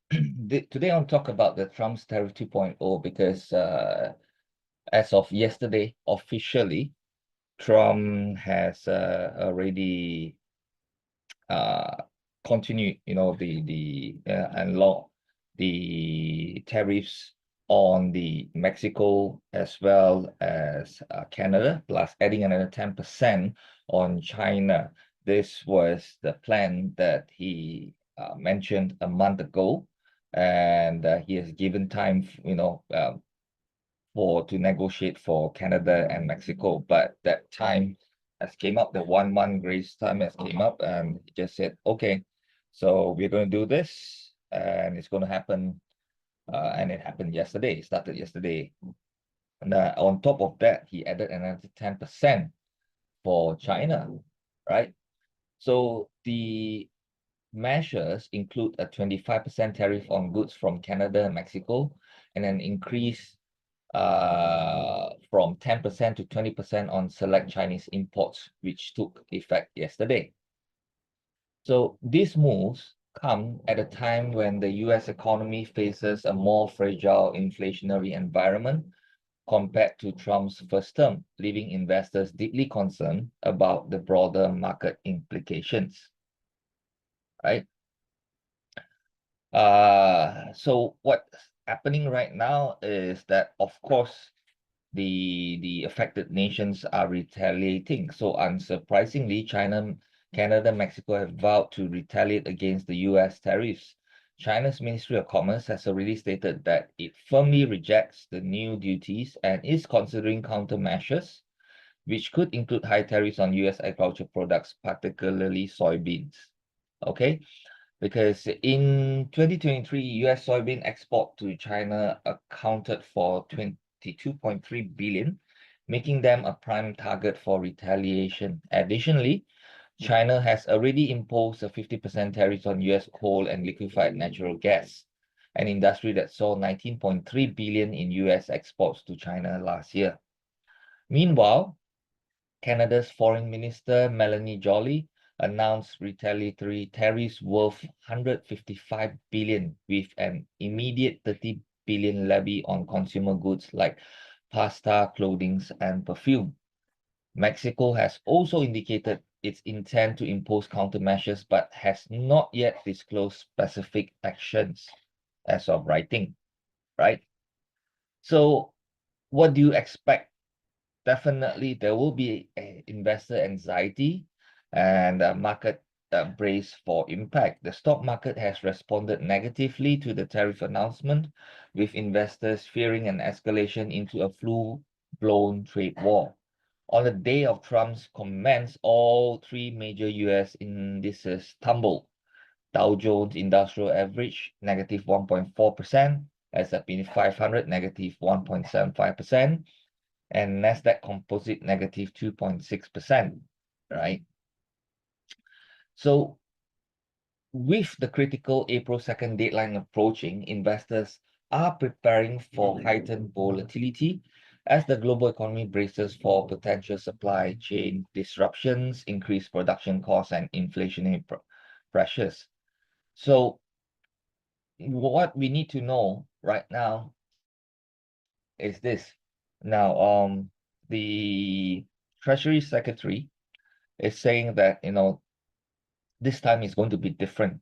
Today I want to talk about the Trump's Tariff 2.0 because as of yesterday, officially, Trump has already continued, unlock the tariffs on the Mexico as well as Canada, plus adding another 10% on China. This was the plan that he mentioned a month ago, and he has given time, to negotiate for Canada and Mexico. But that time has came up, the 1 month grace time has came up, and he just said, okay, so we're going to do this, and it's going to happen. And it happened yesterday. It started yesterday. And on top of that, he added another 10% for China, right? So the measures include a 25% tariff on goods from Canada and Mexico, and an increase from 10% to 20% on select Chinese imports, which took effect yesterday. So these moves come at a time when the US economy faces a more fragile inflationary environment compared to Trump's first term, leaving investors deeply concerned about the broader market implications, right? So what's happening right now is that, of course, the affected nations are retaliating. So unsurprisingly, China, Canada, Mexico have vowed to retaliate against the US tariffs. China's Ministry of Commerce has already stated that it firmly rejects the new duties and is considering countermeasures, which could include high tariffs on US agricultural products, particularly soybeans. Okay, because in 2023, US soybean export to China accounted for 22.3 billion, making them a prime target for retaliation. Additionally, China has already imposed a 50% tariff on US coal and liquefied natural gas, an industry that saw 19.3 billion in US exports to China last year. Meanwhile, Canada's Foreign Minister Melanie Joly announced retaliatory tariffs worth 155 billion, with an immediate 30 billion levy on consumer goods like pasta, clothing, and perfume. Mexico has also indicated its intent to impose countermeasures, but has not yet disclosed specific actions as of writing, right? So what do you expect? Definitely there will be investor anxiety and market brace for impact. The stock market has responded negatively to the tariff announcement, with investors fearing an escalation into a full-blown trade war. On the day of Trump's comments, all three major US indices tumbled. Dow Jones Industrial Average negative 1.4%, S&P 500 negative 1.75%, and Nasdaq Composite negative 2.6%, right? So with the critical April 2nd deadline approaching, investors are preparing for heightened volatility as the global economy braces for potential supply chain disruptions, increased production costs, and inflationary pressures. So what we need to know right now is this. Now, the Treasury Secretary is saying that, this time is going to be different,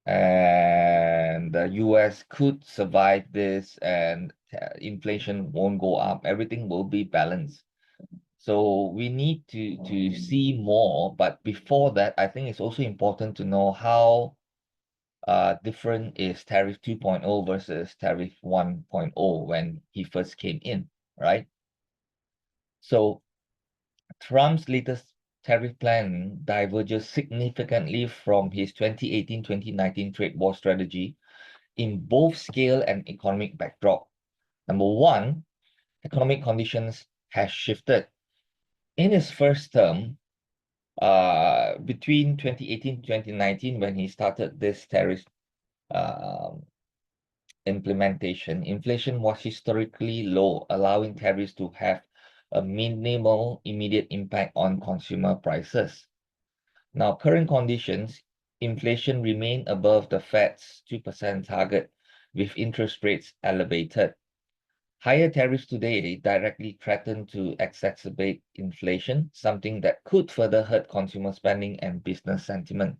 and the US could survive this, and inflation won't go up. Everything will be balanced. So we need to see more. But before that, I think it's also important to know how different is Tariff 2.0 versus Tariff 1.0 when he first came in, right? So Trump's latest tariff plan diverges significantly from his 2018-2019 trade war strategy in both scale and economic backdrop. Number one, economic conditions has shifted. In his first term, between 2018 to 2019, when he started this tariff implementation, inflation was historically low, allowing tariffs to have a minimal immediate impact on consumer prices. Now, current conditions, inflation remained above the Fed's 2% target, with interest rates elevated. Higher tariffs today directly threaten to exacerbate inflation, something that could further hurt consumer spending and business sentiment.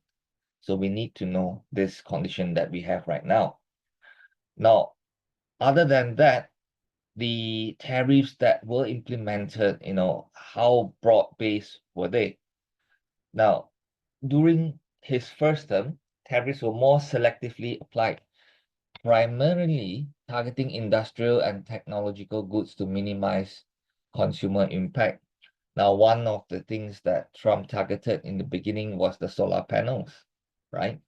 So we need to know this condition that we have right now. Now, other than that, the tariffs that were implemented, how broad-based were they? Now, during his first term, tariffs were more selectively applied, primarily targeting industrial and technological goods to minimize consumer impact. Now, one of the things that Trump targeted in the beginning was the solar panels, right?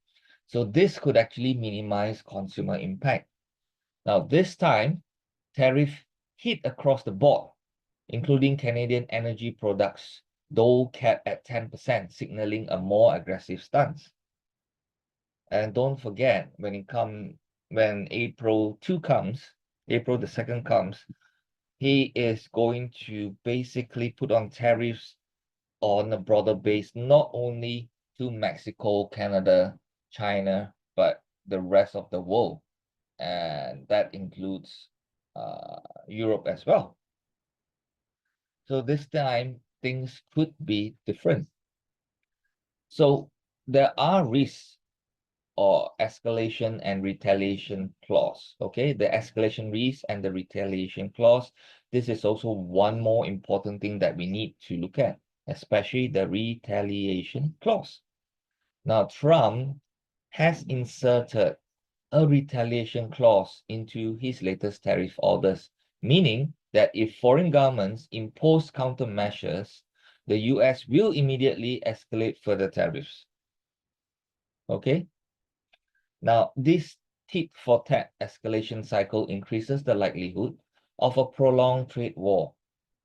So this could actually minimize consumer impact. Now, this time, tariff hit across the board, including Canadian energy products, though capped at 10%, signaling a more aggressive stance. And don't forget, when April the 2nd comes, he is going to basically put on tariffs on a broader base, not only to Mexico, Canada, China, but the rest of the world. And that includes Europe as well. So this time, things could be different. So there are risks or escalation and retaliation clause. Okay, the escalation risk and the retaliation clause. This is also one more important thing that we need to look at, especially the retaliation clause. Now, Trump has inserted a retaliation clause into his latest tariff orders, meaning that if foreign governments impose countermeasures, the US will immediately escalate further tariffs. Okay? Now, this tit-for-tat escalation cycle increases the likelihood of a prolonged trade war,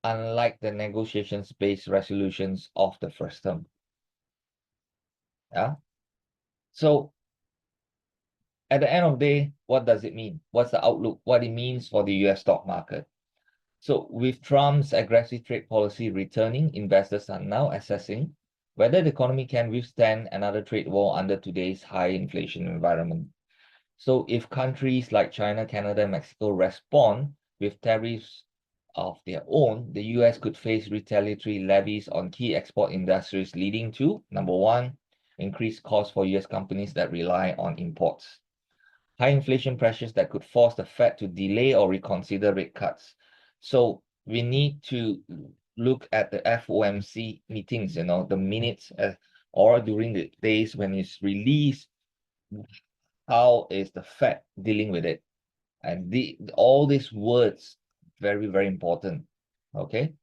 unlike the negotiations-based resolutions of the first term. Yeah? So, at the end of the day, what does it mean? What's the outlook? What it means for the US stock market? So with Trump's aggressive trade policy returning, investors are now assessing whether the economy can withstand another trade war under today's high inflation environment. So if countries like China, Canada, and Mexico respond with tariffs of their own, the US could face retaliatory levies on key export industries, leading to, number one, increased costs for US companies that rely on imports. High inflation pressures that could force the Fed to delay or reconsider rate cuts. So we need to look at the FOMC meetings, the minutes or during the days when it's released, how is the Fed dealing with it? And all these words, very, very important, okay?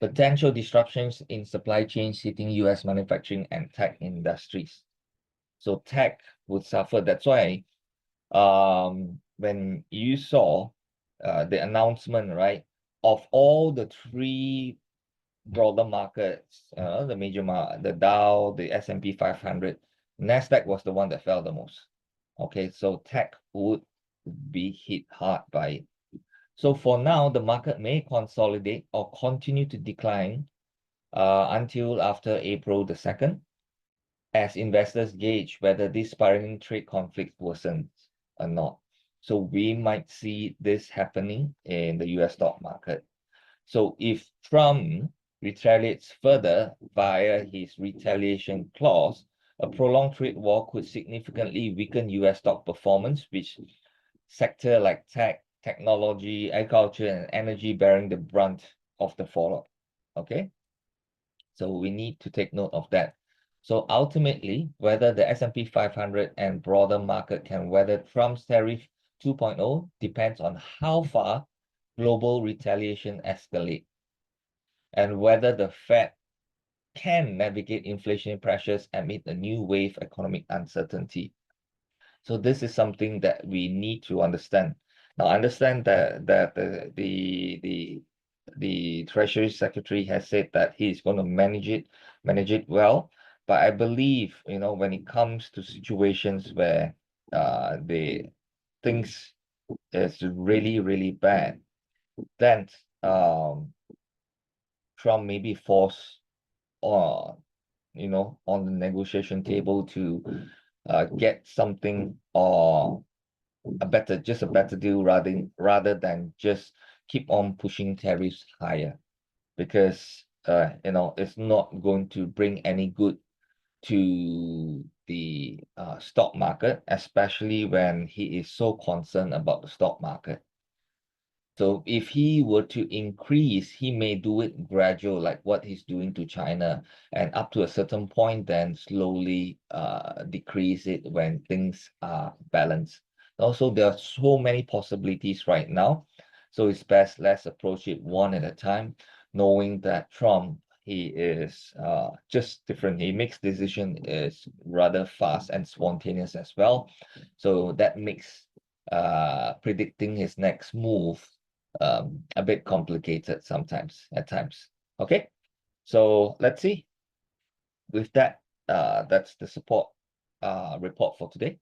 Potential disruptions in supply chains hitting US manufacturing and tech industries. So tech would suffer. That's why when you saw the announcement, right, of all the three broader markets, the Dow, the S&P 500, Nasdaq was the one that fell the most. Okay, so tech would be hit hard by it. So for now, the market may consolidate or continue to decline until after April the 2nd, as investors gauge whether this spiraling trade conflict worsens or not. So we might see this happening in the US stock market. So if Trump retaliates further via his retaliation clause, a prolonged trade war could significantly weaken US stock performance, which sector like tech, technology, agriculture, and energy bearing the brunt of the fallout. Okay, so we need to take note of that. So ultimately, whether the S&P 500 and broader market can weather Trump's tariff 2.0 depends on how far global retaliation escalates and whether the Fed can navigate inflationary pressures amid a new wave economic uncertainty. So this is something that we need to understand. Now, understand that the Treasury Secretary has said that he's going to manage it well. But I believe, when it comes to situations where the things is really, really bad, then Trump may be forced or you know, on the negotiation table to get something or just a better deal rather than just keep on pushing tariffs higher, because you know, it's not going to bring any good to the stock market, especially when he is so concerned about the stock market. So if he were to increase, he may do it gradual, like what he's doing to China, and up to a certain point, then slowly decrease it when things are balanced. Also, there are so many possibilities right now, so it's best let's approach it one at a time, knowing that Trump, he is just different. He makes decision is rather fast and spontaneous as well, so that makes predicting his next move a bit complicated sometimes at times. Okay, so let's see. With that, that's the support report for today.